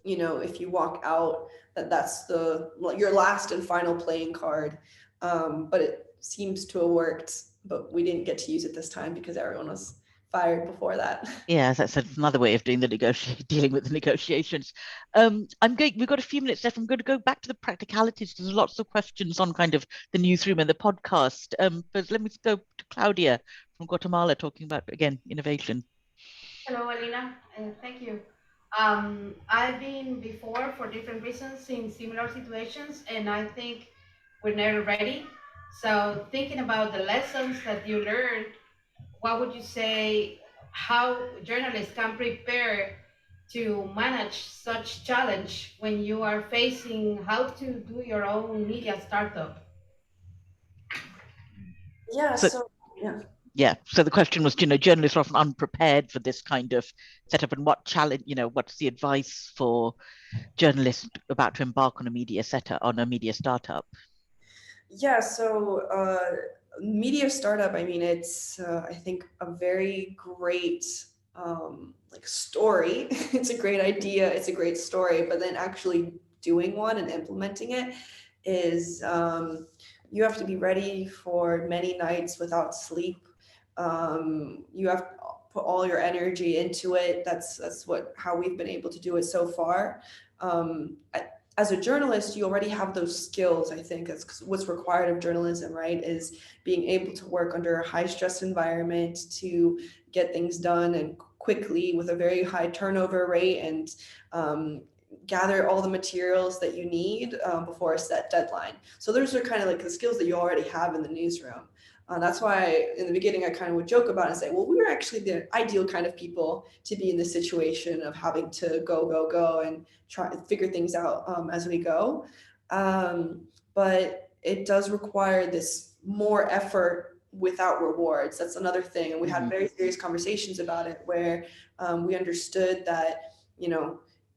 you know, if you walk out, that's your last and final playing card. But it seems to have worked, but we didn't get to use it this time because everyone was fired before that. Yeah, that's another way of doing dealing with the negotiations. We've got a few minutes left. I'm going to go back to the practicalities. There's lots of questions on kind of the newsroom and the podcast. But let me go to Claudia from Guatemala talking about, again, innovation. Hello, Elina, and thank you. I've been before for different reasons in similar situations, and I think we're never ready. So thinking about the lessons that you learned, what would you say how journalists can prepare to manage such challenge when you are facing how to do your own media startup? Yeah, so yeah. Yeah, so the question was, journalists are often unprepared for this kind of setup, and what challenge, what's the advice for journalists about to embark on a media startup? Yeah, so media startup, I mean, it's, I think, a very great like story. It's a great idea, it's a great story, but then actually doing one and implementing it is, you have to be ready for many nights without sleep. You have to put all your energy into it. That's how we've been able to do it so far. As a journalist, you already have those skills. I think that's what's required of journalism, right? Is being able to work under a high stress environment to get things done and quickly with a very high turnover rate, and gather all the materials that you need before a set deadline. So those are kind of like the skills that you already have in the newsroom. That's why in the beginning I kind of would joke about it and say, well, we were actually the ideal kind of people to be in this situation of having to go and try to figure things out as we go. But it does require this more effort without rewards. That's another thing. And we had very serious conversations about it where we understood that,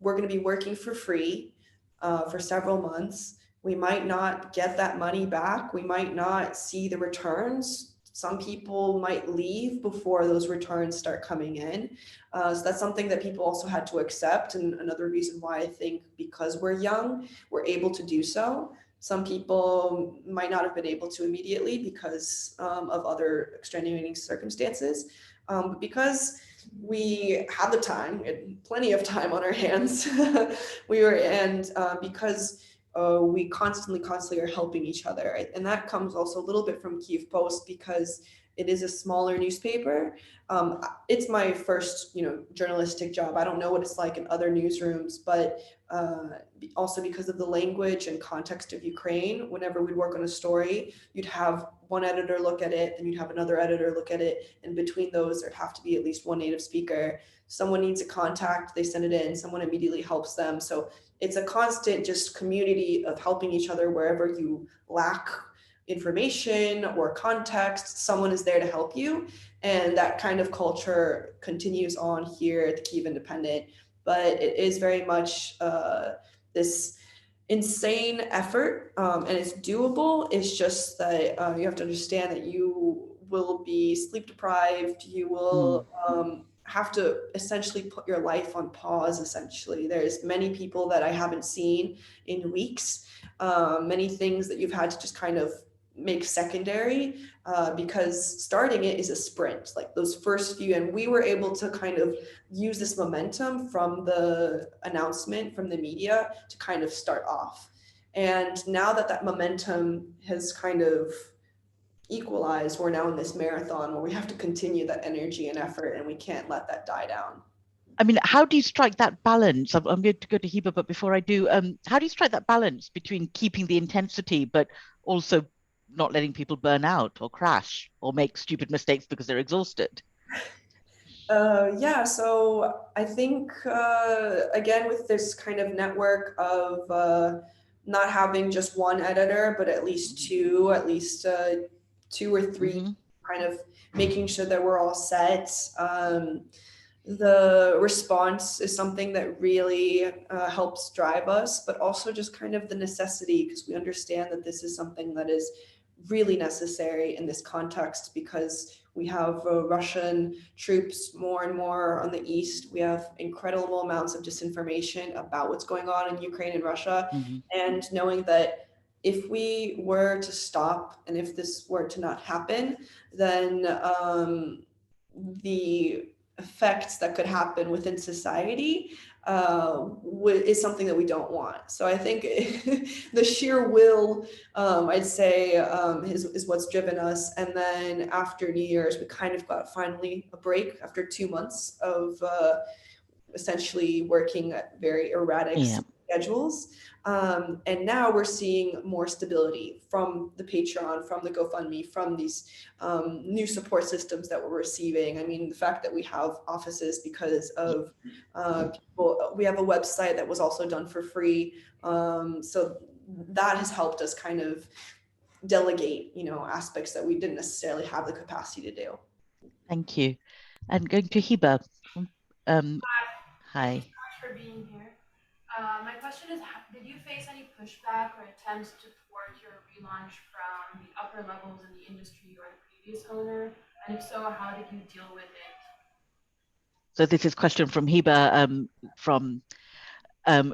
we're going to be working for free for several months. We might not get that money back. We might not see the returns. Some people might leave before those returns start coming in. So that's something that people also had to accept. And another reason why I think because we're young, we're able to do so. Some people might not have been able to immediately because of other extenuating circumstances. But because we had the time, plenty of time on our hands, because we constantly are helping each other. And that comes also a little bit from Kyiv Post because it is a smaller newspaper. It's my first, journalistic job. I don't know what it's like in other newsrooms, but also because of the language and context of Ukraine, whenever we'd work on a story, you'd have one editor look at it, then you'd have another editor look at it. And between those, there'd have to be at least one native speaker. Someone needs a contact, they send it in, someone immediately helps them. So it's a constant just community of helping each other wherever you lack information or context, someone is there to help you. And that kind of culture continues on here at the Kyiv Independent. But it is very much this insane effort, and it's doable. It's just that you have to understand that you will be sleep deprived. You will have to essentially put your life on pause. Essentially, there's many people that I haven't seen in weeks. Many things that you've had to just kind of make secondary because starting it is a sprint, like those first few. And we were able to kind of use this momentum from the announcement from the media to kind of start off. And now that momentum has kind of equalized, we're now in this marathon where we have to continue that energy and effort, and we can't let that die down. I mean, how do you strike that balance? I'm going to go to Hiba, but before I do, how do you strike that balance between keeping the intensity, but also not letting people burn out or crash or make stupid mistakes because they're exhausted? Yeah, so I think, again, with this kind of network of not having just one editor, but at least two or three, kind of making sure that we're all set. The response is something that really helps drive us, but also just kind of the necessity, because we understand that this is something that is really necessary in this context, because we have Russian troops more and more on the east. We have incredible amounts of disinformation about what's going on in Ukraine and Russia. And knowing that if we were to stop and if this were to not happen, then the effects that could happen within society is something that we don't want. So I think the sheer will, I'd say, is what's driven us. And then after New Year's, we kind of got finally a break after 2 months of essentially working at very erratic schedules. And now we're seeing more stability from the Patreon, from the GoFundMe, from these new support systems that we're receiving. I mean, the fact that we have offices because of people, we have a website that was also done for free. So that has helped us kind of delegate, aspects that we didn't necessarily have the capacity to do. Thank you. And going to Hiba. Hi. Thanks so much for being here. My question is, did you face any pushback or attempts to thwart your relaunch from the upper levels in the industry or the previous owner? And if so, how did you deal with it? So this is a question from Hiba,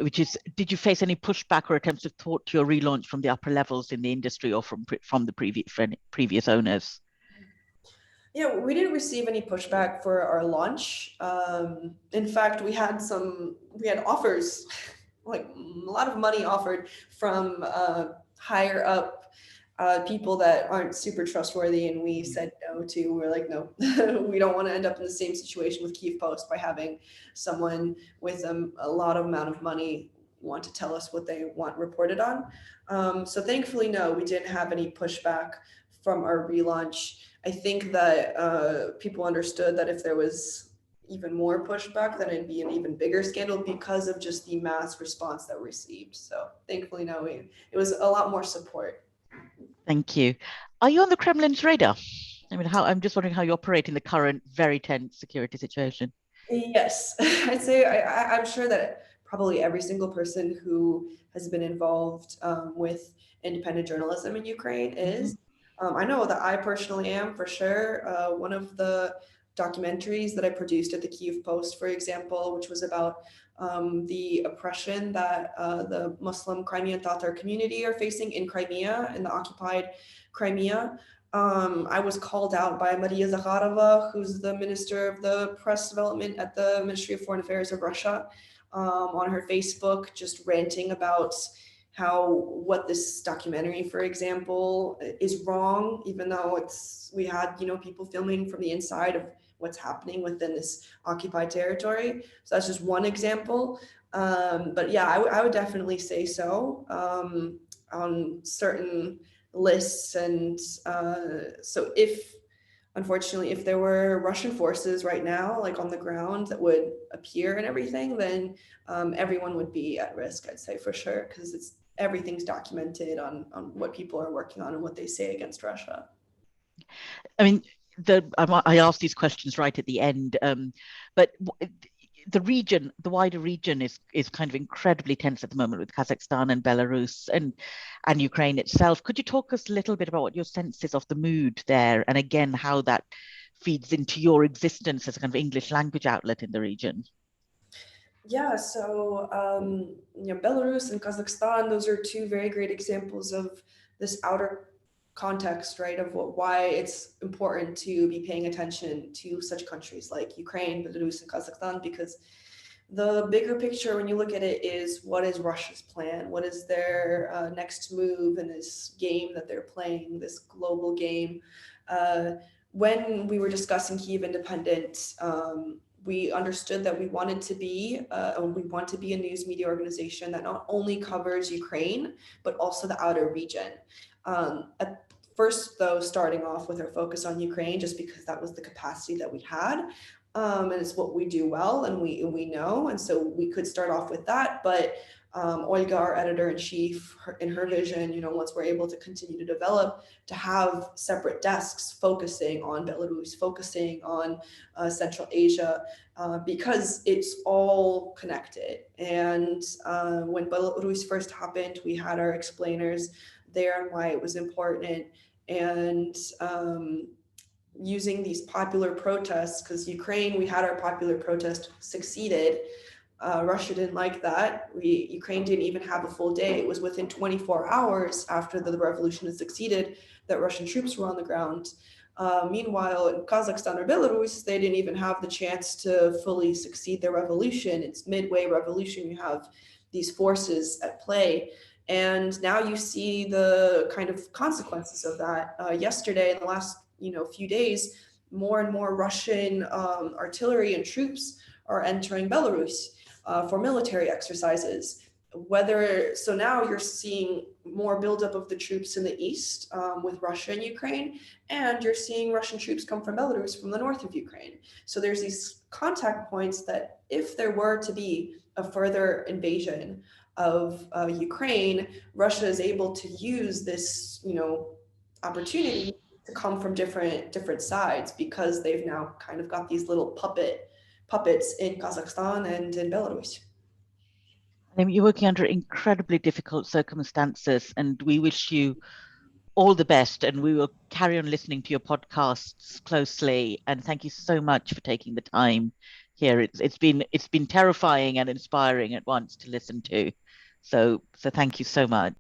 which is, did you face any pushback or attempts to thwart your relaunch from the upper levels in the industry or from the previous owners? Yeah, we didn't receive any pushback for our launch. In fact, we had offers, like a lot of money offered from higher up people that aren't super trustworthy, and we said no to. We're like, no, we don't want to end up in the same situation with Kyiv Post by having someone with a lot of amount of money want to tell us what they want reported on. So thankfully, no, we didn't have any pushback from our relaunch. I think that people understood that if there was even more pushback, then it'd be an even bigger scandal because of just the mass response that we received. So thankfully, no, it was a lot more support. Thank you. Are you on the Kremlin's radar? I mean, I'm just wondering how you operate in the current very tense security situation. Yes, I'd say I'm sure that probably every single person who has been involved with independent journalism in Ukraine is. I know that I personally am, for sure. One of the documentaries that I produced at the Kyiv Post, for example, which was about the oppression that the Muslim Crimean Tatar community are facing in Crimea, in the occupied Crimea. I was called out by Maria Zakharova, who's the Minister of the Press Development at the Ministry of Foreign Affairs of Russia, on her Facebook, just ranting about what this documentary, for example, is wrong, even though we had, people filming from the inside of what's happening within this occupied territory. So that's just one example. But yeah, I would definitely say so on certain lists. And so unfortunately, if there were Russian forces right now, like on the ground, that would appear and everything, then everyone would be at risk, I'd say, for sure, because everything's documented on what people are working on and what they say against Russia. I mean, I asked these questions right at the end, but the wider region is kind of incredibly tense at the moment with Kazakhstan and Belarus and Ukraine itself. Could you talk us a little bit about what your sense is of the mood there, and again, how that feeds into your existence as a kind of English language outlet in the region? Yeah, so Belarus and Kazakhstan, those are two very great examples of this outer context, right, of why it's important to be paying attention to such countries like Ukraine, Belarus, and Kazakhstan, because the bigger picture, when you look at it, is what is Russia's plan? What is their next move in this game that they're playing, this global game? When we were discussing Kyiv Independent, we understood that we want to be a news media organization that not only covers Ukraine, but also the outer region. At first, though, starting off with our focus on Ukraine, just because that was the capacity that we had. And it's what we do well, and we know, and so we could start off with that. But Olga, our editor-in-chief, in her vision, once we're able to continue to develop, to have separate desks focusing on Belarus, focusing on Central Asia, because it's all connected. And when Belarus first happened, we had our explainers there on why it was important, and using these popular protests, because Ukraine, we had our popular protest, succeeded. Russia didn't like that. Ukraine didn't even have a full day. It was within 24 hours after the revolution had succeeded that Russian troops were on the ground. Meanwhile, in Kazakhstan or Belarus, they didn't even have the chance to fully succeed their revolution. It's midway revolution. You have these forces at play. And now you see the kind of consequences of that. Yesterday, in the last few days, more and more Russian artillery and troops are entering Belarus for military exercises. So now you're seeing more buildup of the troops in the east with Russia and Ukraine, and you're seeing Russian troops come from Belarus from the north of Ukraine. So there's these contact points that if there were to be a further invasion of Ukraine, Russia is able to use this, opportunity to come from different sides, because they've now kind of got these little puppets in Kazakhstan and in Belarus. You're working under incredibly difficult circumstances, and we wish you all the best, and we will carry on listening to your podcasts closely. And thank you so much for taking the time here. It's been terrifying and inspiring at once to listen to. So thank you so much.